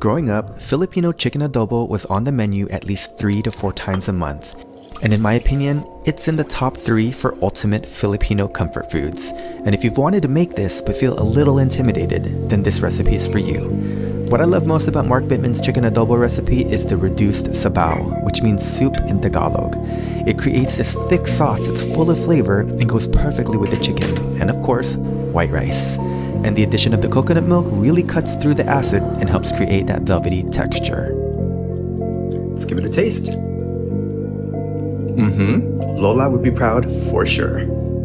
Growing up, Filipino chicken adobo was on the menu at least 3 to 4 times a month. And in my opinion, it's in the top 3 for ultimate Filipino comfort foods. And if you've wanted to make this but feel a little intimidated, then this recipe is for you. What I love most about Mark Bittman's chicken adobo recipe is the reduced sabaw, which means soup in Tagalog. It creates this thick sauce that's full of flavor and goes perfectly with the chicken, and of course, white rice. And the addition of the coconut milk really cuts through the acid and helps create that velvety texture. Let's give it a taste. Lola would be proud for sure.